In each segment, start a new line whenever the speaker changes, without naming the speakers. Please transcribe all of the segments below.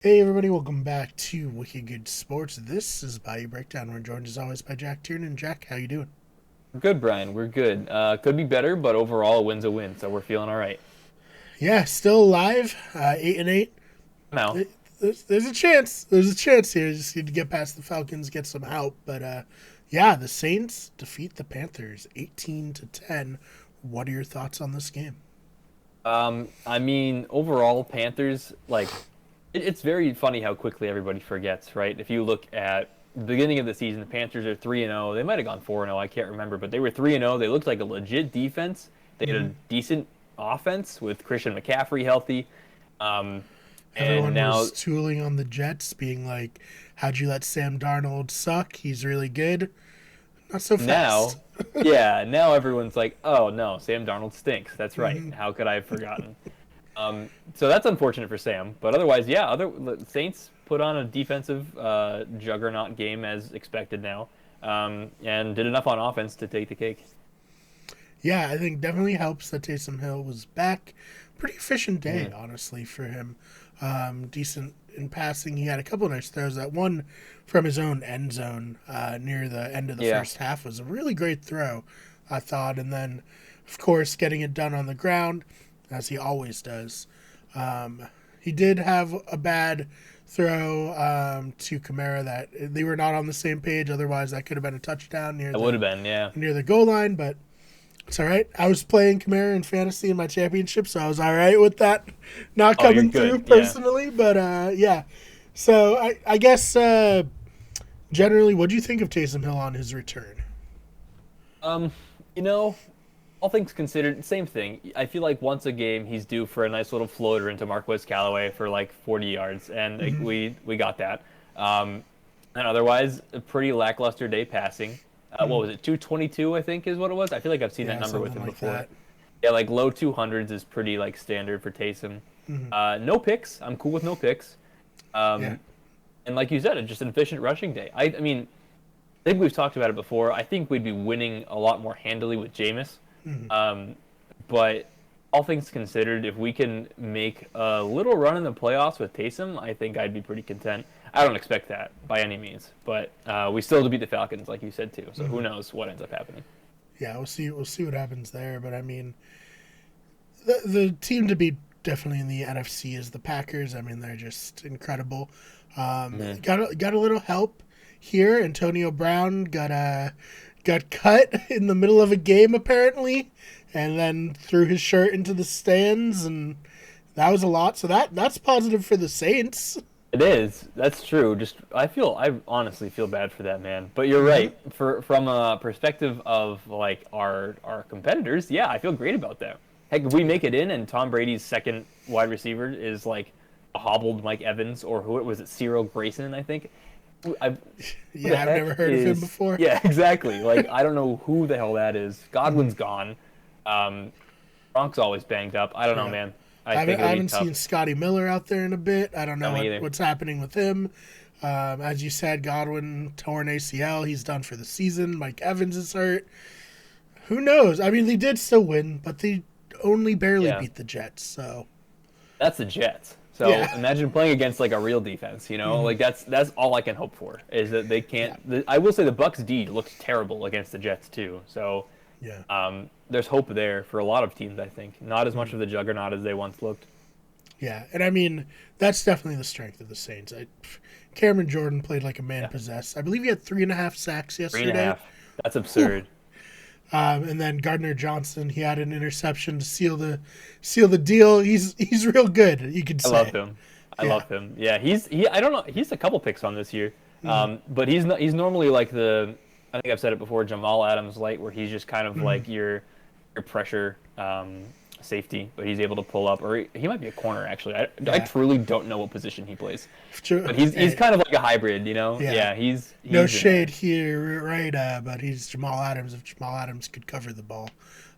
Hey everybody, welcome back to Wicked Good Sports. This is Bayou Breakdown. We're joined as always by Jack Tiernan. Jack, how you doing?
We're good, Brian. We're good. Could be better, but overall, a win's a win, so we're feeling all right.
Yeah, still alive. 8-8.
Now,
There's a chance. There's a chance here. Just need to get past the Falcons, get some help. But yeah, the Saints defeat the Panthers 18-10. What are your thoughts on this game?
overall, Panthers it's very funny how quickly everybody forgets, right? If you look at the beginning of the season, the Panthers are 3-0. They might have gone 4-0. I can't remember, but they were 3-0. They looked like a legit defense. They had a
Hmm.
decent offense with Christian McCaffrey healthy. Um, and
Everyone
now
was tooling on the Jets, being like, "How'd you let Sam Darnold suck? He's really good." Not so fast.
Now, yeah, now everyone's like, oh no, Sam Darnold stinks. That's right.
Hmm.
How could I have forgotten? So that's unfortunate for Sam, but otherwise, yeah, other Saints put on a defensive juggernaut game as expected now, and did enough on offense to take the cake.
Yeah, I think definitely helps that Taysom Hill was back. Pretty efficient day,
Mhm.
honestly, for him. Decent in passing. He had a couple of nice throws. That one from his own end zone near the end of the
Yeah,
first half was a really great throw, I thought. And then, of course, getting it done on the ground, as he always does. Um, he did have a bad throw to Kamara that they were not on the same page. Otherwise, that could have been a touchdown
it would have been. Yeah.
near the goal line, but it's all right. I was playing Kamara in fantasy in my championship, so I was all right with that not
Oh, you're
coming through
good. Yeah.
personally. But yeah, so I guess generally, what do you think of Taysom Hill on his return?
Um, you know, all things considered, same thing. I feel like once a game he's due for a nice little floater into Marquez Callaway for like 40 yards, and like,
Hmm.
we got that. And otherwise, a pretty lackluster day passing. What
Hmm.
was it? 222, I think, is what it was. I feel like I've seen that
Yeah,
number with
something
him
like
before.
that.
Yeah, like low 200s is pretty like standard for Taysom.
Hmm.
No picks. I'm cool with no picks.
Yeah.
Um, and like you said, it's just an efficient rushing day. I mean, I think we've talked about it before. I think we'd be winning a lot more handily with Jameis.
Hmm.
Um, but all things considered, if we can make a little run in the playoffs with Taysom, I think I'd be pretty content. I don't expect that by any means, but we still have to beat the Falcons, like you said too. So who
Hmm.
knows what ends up happening?
Yeah, we'll see. We'll see what happens there. But I mean, the team to beat definitely in the NFC is the Packers. I mean, they're just incredible.
Mhm.
Got a little help here. Antonio Brown got cut in the middle of a game apparently, and then threw his shirt into the stands, and that was a lot. So that's positive for the Saints.
It is. That's true. I honestly feel bad for that man. But you're
Hmm.
right. From a perspective of like our competitors, yeah, I feel great about that. Heck, if we
Yeah,
make it in and Tom Brady's second wide receiver is like a hobbled Mike Evans or who was it, Cyril Grayson, I think. I, who the
yeah. I've
heck
never heard of him
is?
before.
Yeah, exactly. Like I don't know who the hell that is.
Hmm.
Godwin's gone. Um, Gronk's always banged up. I don't know,
Yeah.
man. I think
I
it'll be
haven't seen
tough.
Scotty Miller out there in a bit. I don't know
Not me either.
what's happening with him. As you said, Godwin torn ACL. He's done for the season. Mike Evans is hurt. Who knows? I mean, they did still win, but they only barely
Yeah.
beat the Jets. So
That's the Jets. So
yeah.
imagine playing against like a real defense, you know?
Hmm.
Like that's all I can hope for is that they
Yeah.
can't I will say the Bucks D looks terrible against the Jets too. So
Yeah.
there's hope there for a lot of teams, I think. Not as much
Hmm.
of the juggernaut as they once looked.
Yeah. And I mean, that's definitely the strength of the Saints. Cameron Jordan played like a man
Yeah.
possessed. I believe he had 3.5 sacks
Three and a
yesterday.
half. That's
Whew.
absurd.
And then Gardner Johnson, he had an interception to seal the deal. He's real good, you could
I love
say.
him. I
Yeah.
love him. Yeah, he I don't know, he's a couple picks on this year.
Hmm.
But he's normally like the I think I've said it before, Jamal Adams light, where he's just kind of
Hmm.
like your pressure safety, but he's able to pull up, or he might be a corner actually. I
Yeah.
truly don't know what position he plays,
True.
but he's
Hey,
kind of like a hybrid, you know?
yeah.
Yeah,
No
he's in
shade
there.
here, right? But he's Jamal Adams. If Jamal Adams could cover the ball,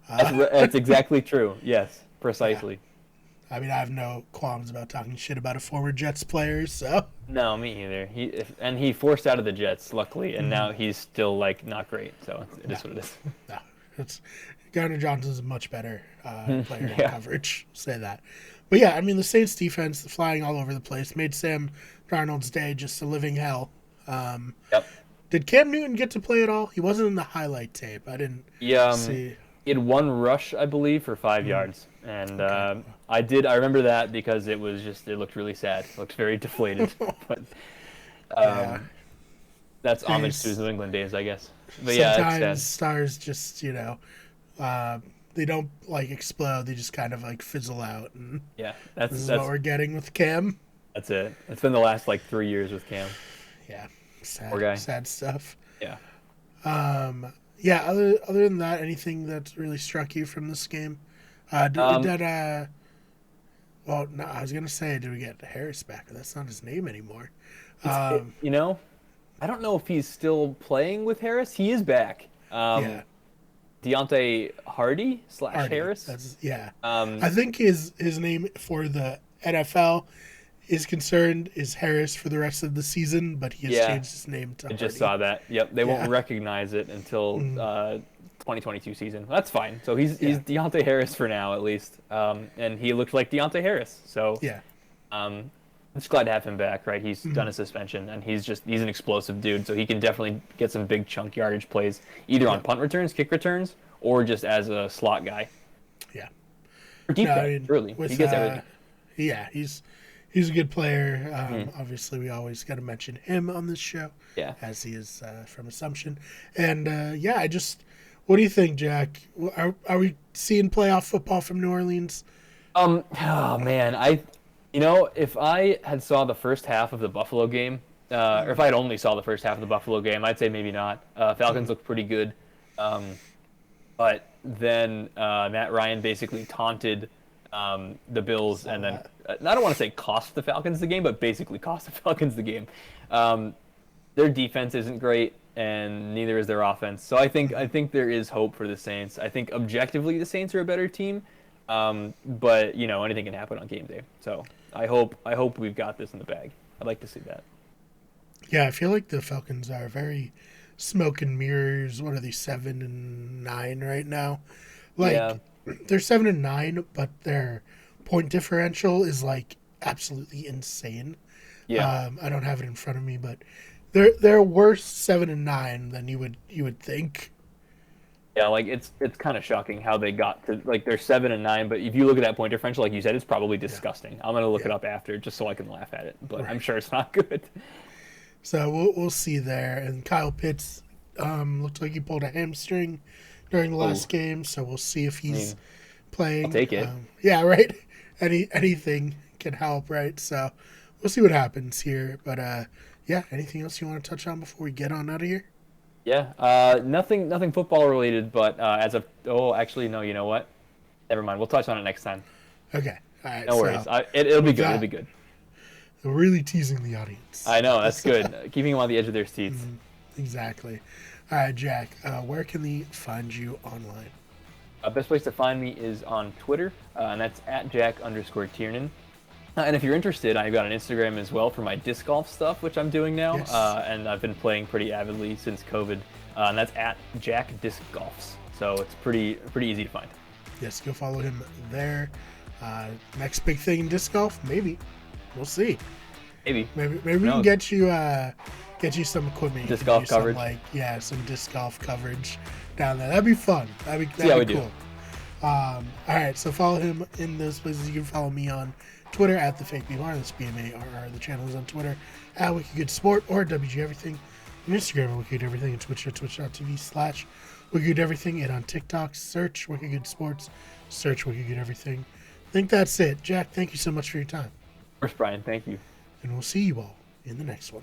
That's exactly true. Yes,
yeah.
precisely.
I mean, I have no qualms about talking shit about a former Jets player. So,
No, me either. And he forced out of the Jets, luckily, and
mhm.
now he's still like not great. So it
No,
is what it is.
no, it's Gardner Johnson's a much better player in
Yeah.
coverage. Say that, But yeah, I mean, the Saints defense flying all over the place made Sam Darnold's day just a living hell.
Yep.
Did Cam Newton get to play at all? He wasn't in the highlight tape. I didn't see.
He had one rush, I believe, for 5 yards, and
Okay.
I remember that because it looked really sad. It looked very deflated, but
Yeah.
that's homage to his New England days, I guess. But yeah, it's sad.
Sometimes stars just, uh, they don't like explode. They just kind of like fizzle out. And
Yeah,
this is what we're getting with Cam.
that's it. It's been the last like 3 years with Cam.
Yeah.
Poor guy.
Sad stuff.
Yeah.
Yeah, other than that, anything that really struck you from this game? Well, no, I was gonna say, did we get Harris back? That's not his name anymore.
You know, I don't know if he's still playing with Harris. He is back.
Yeah,
Deontay Hardy /
Hardy.
Harris.
Yeah.
Um,
I think his name for the NFL is concerned is Harris for the rest of the season, but he has
Yeah.
changed his name to
I
Hardy.
just saw that. Yep, they
Yeah.
won't recognize it until 2022 season. That's fine. So he's
Yeah.
Deontay Harris for now, at least. And he looked like Deontay Harris. So
Yeah.
I'm just glad to have him back. Right, he's done a suspension, and he's an explosive dude. So he can definitely get some big chunk yardage plays, either on punt returns, kick returns, or just as a slot guy.
Yeah.
Or deep
No,
threat,
I mean,
really.
with,
He gets everything.
Yeah, he's a good player. Obviously, we always got to mention him on this show.
Yeah.
As he is from Assumption. And yeah, what do you think, Jack? Are we seeing playoff football from New Orleans?
Oh man, if I had saw the first half of the Buffalo game, or if I had only saw the first half of the Buffalo game, I'd say maybe not. Falcons looked pretty good, but then Matt Ryan basically taunted the Bills, and then I don't want to say cost the Falcons the game, but basically cost the Falcons the game. Their defense isn't great, and neither is their offense. So I think there is hope for the Saints. I think objectively the Saints are a better team, but anything can happen on game day. So I hope we've got this in the bag. I'd like to see that.
Yeah, I feel like the Falcons are very smoke and mirrors. What are they, 7-9 right now? Like
Yeah.
they're 7-9, but their point differential is like absolutely insane.
Yeah.
I don't have it in front of me, but they're worse 7-9 than you would think.
Yeah, like it's kind of shocking how they got to like they're 7-9, but if you look at that point differential, like you said, it's probably disgusting. I'm gonna look it up after just so I can laugh at it, but I'm sure it's not good.
So we'll see there. And Kyle Pitts looked like he pulled a hamstring during the last game, so we'll see if he's playing.
I'll take it.
Yeah, right. Anything can help, right? So we'll see what happens here. But yeah, anything else you want to touch on before we get on out of here?
Yeah, nothing football related, but actually no, you know what? Never mind. We'll touch on it next time.
Okay. All right.
No worries. It'll be good. It'll be good.
We're really teasing the audience.
I know, that's good. Keeping them on the edge of their seats.
Exactly. All right, Jack, where can they find you online?
Best place to find me is on Twitter, and that's at Jack_Tiernan. And if you're interested, I've got an Instagram as well for my disc golf stuff, which I'm doing now.
Yes.
And I've been playing pretty avidly since COVID. And that's at Jack Disc Golfs. So it's pretty easy to find.
Yes, go follow him there. Next big thing in disc golf, maybe. We'll see.
Maybe
we can get you some equipment.
Disc golf coverage.
Some disc golf coverage down there. That'd be fun. That'd be cool. All right, so follow him in those places. You can follow me on Twitter at @theFakeBMR. That's BMARR. The channel is on Twitter at WickedGoodSport or WG Everything. On Instagram at Wicked Everything, and Twitch at twitch.tv/Wicked Everything, and on TikTok, search Wicked Good Sports, search Wicked Good Everything. I think that's it. Jack, thank you so much for your time.
Of course, Brian. Thank you.
And we'll see you all in the next one.